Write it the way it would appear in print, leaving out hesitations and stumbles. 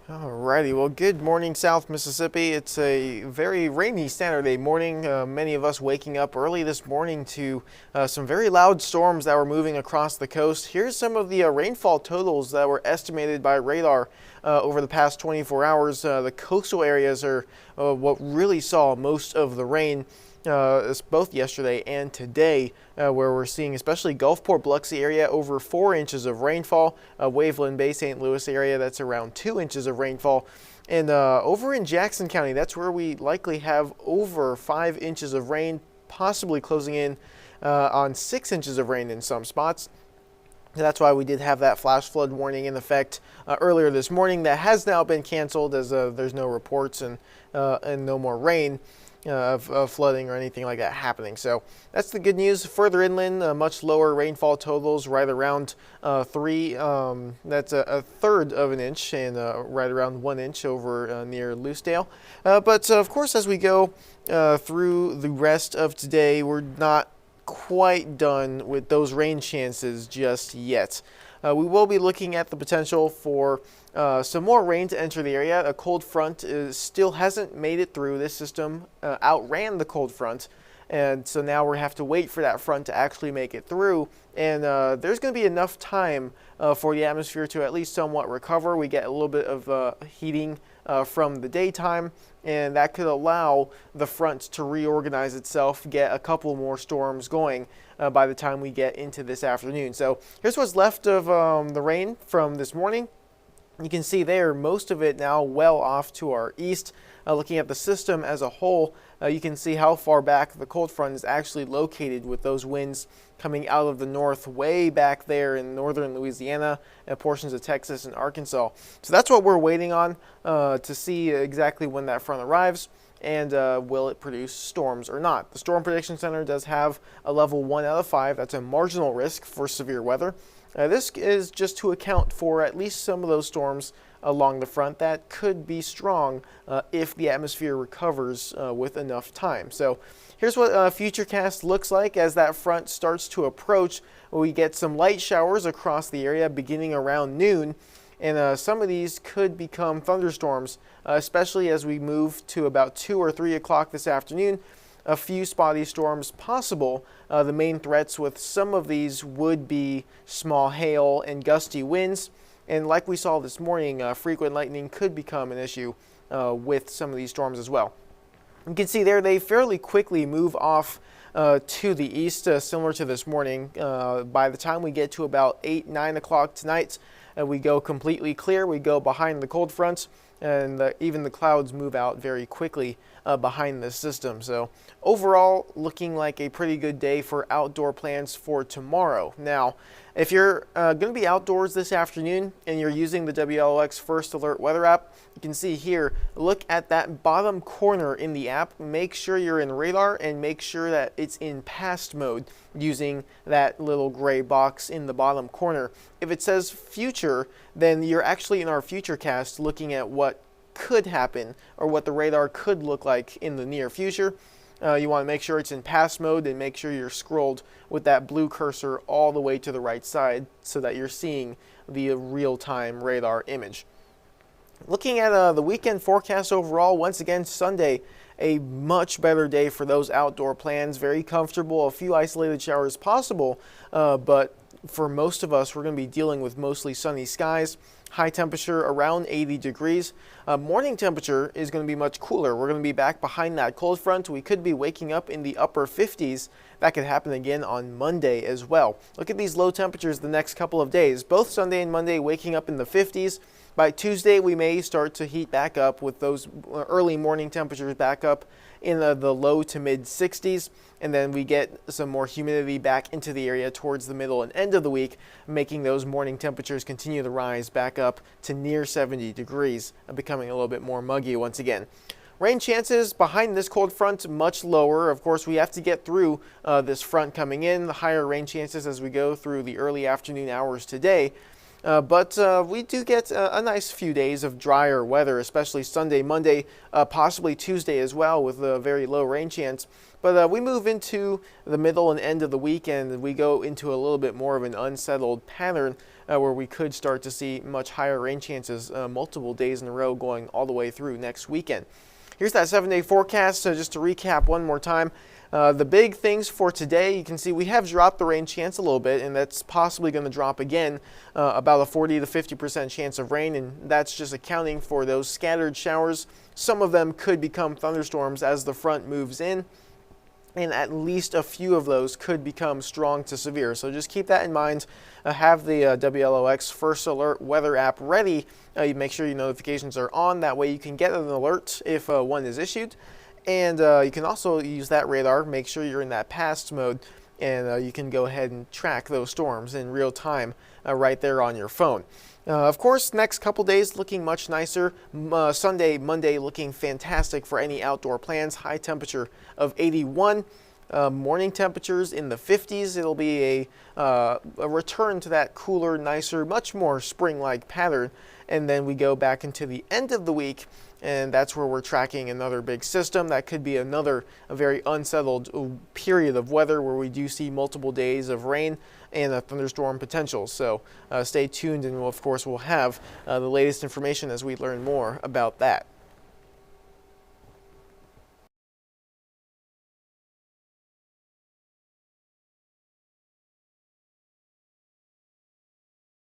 Alrighty, well, good morning, South Mississippi. It's a very rainy Saturday morning. Many of us waking up early this morning to some very loud storms that were moving across the coast. Here's some of the rainfall totals that were estimated by radar over the past 24 hours. The coastal areas are what really saw most of the rain. Both yesterday and today, where we're seeing especially Gulfport, Biloxi area over 4 inches of rainfall. Waveland Bay, St. Louis area, that's around 2 inches of rainfall. And over in Jackson County, that's where we likely have over 5 inches of rain, possibly closing in on 6 inches of rain in some spots. That's why we did have that flash flood warning in effect earlier this morning. That has now been canceled as there's no reports and no more rain. Of flooding or anything like that happening. So that's the good news. Further inland, much lower rainfall totals, right around 3. That's a third of an inch, and right around 1 inch over near Loosedale. But of course, as we go through the rest of today, we're not quite done with those rain chances just yet. We will be looking at the potential for some more rain to enter the area. A cold front still hasn't made it through. This system outran the cold front, and so now we have to wait for that front to actually make it through. And there's going to be enough time for the atmosphere to at least somewhat recover. We get a little bit of heating from the daytime, and that could allow the front to reorganize itself, get a couple more storms going by the time we get into this afternoon. So here's what's left of the rain from this morning. You can see there most of it now well off to our east. Looking at the system as a whole, you can see how far back the cold front is actually located, with those winds coming out of the north way back there in northern Louisiana and portions of Texas and Arkansas. So that's what we're waiting on to see exactly when that front arrives, and will it produce storms or not. The Storm Prediction Center does have a level 1 out of 5. That's a marginal risk for severe weather. This is just to account for at least some of those storms along the front that could be strong if the atmosphere recovers with enough time. So here's what Futurecast looks like as that front starts to approach. We get some light showers across the area beginning around noon, and some of these could become thunderstorms, especially as we move to about 2 or 3 o'clock this afternoon. A few spotty storms possible. The main threats with some of these would be small hail and gusty winds. And like we saw this morning, frequent lightning could become an issue with some of these storms as well. You can see there they fairly quickly move off to the east, similar to this morning. By the time we get to about 8, 9 o'clock tonight, we go completely clear. We go behind the cold fronts, and even the clouds move out very quickly behind this system. So overall, looking like a pretty good day for outdoor plans for tomorrow. Now, if you're going to be outdoors this afternoon and you're using the WLOX First Alert weather app, you can see here, look at that bottom corner in the app. Make sure you're in radar and make sure that it's in past mode using that little gray box in the bottom corner. If it says future, then you're actually in our Futurecast looking at what could happen or what the radar could look like in the near future. You want to make sure it's in past mode and make sure you're scrolled with that blue cursor all the way to the right side so that you're seeing the real-time radar image. Looking at the weekend forecast overall, once again, Sunday, a much better day for those outdoor plans. Very comfortable, a few isolated showers possible, but for most of us, we're going to be dealing with mostly sunny skies. High temperature around 80 degrees. Morning temperature is going to be much cooler. We're going to be back behind that cold front. We could be waking up in the upper 50s. That could happen again on Monday as well. Look at these low temperatures the next couple of days. Both Sunday and Monday waking up in the 50s. By Tuesday, we may start to heat back up with those early morning temperatures back up in the low to mid 60s, and then we get some more humidity back into the area towards the middle and end of the week, making those morning temperatures continue to rise back up to near 70 degrees, becoming a little bit more muggy once again. Rain chances behind this cold front much lower. Of course, we have to get through this front coming in. The higher rain chances as we go through the early afternoon hours today. But we do get a nice few days of drier weather, especially Sunday, Monday, possibly Tuesday as well, with a very low rain chance. But we move into the middle and end of the weekend, and we go into a little bit more of an unsettled pattern where we could start to see much higher rain chances multiple days in a row going all the way through next weekend. Here's that 7-day forecast. So just to recap one more time, the big things for today, you can see we have dropped the rain chance a little bit, and that's possibly going to drop again, about a 40 to 50% chance of rain, and that's just accounting for those scattered showers. Some of them could become thunderstorms as the front moves in, and at least a few of those could become strong to severe. So just keep that in mind. Have the WLOX First Alert weather app ready. You make sure your notifications are on. That way you can get an alert if one is issued. And you can also use that radar. Make sure you're in that past mode, and you can go ahead and track those storms in real time right there on your phone. Of course, next couple days looking much nicer. Sunday, Monday looking fantastic for any outdoor plans. High temperature of 81. Morning temperatures in the 50s. It'll be a return to that cooler, nicer, much more spring-like pattern. And then we go back into the end of the week, and that's where we're tracking another big system. That could be a very unsettled period of weather where we do see multiple days of rain and a thunderstorm potential. So stay tuned, and of course we'll have the latest information as we learn more about that.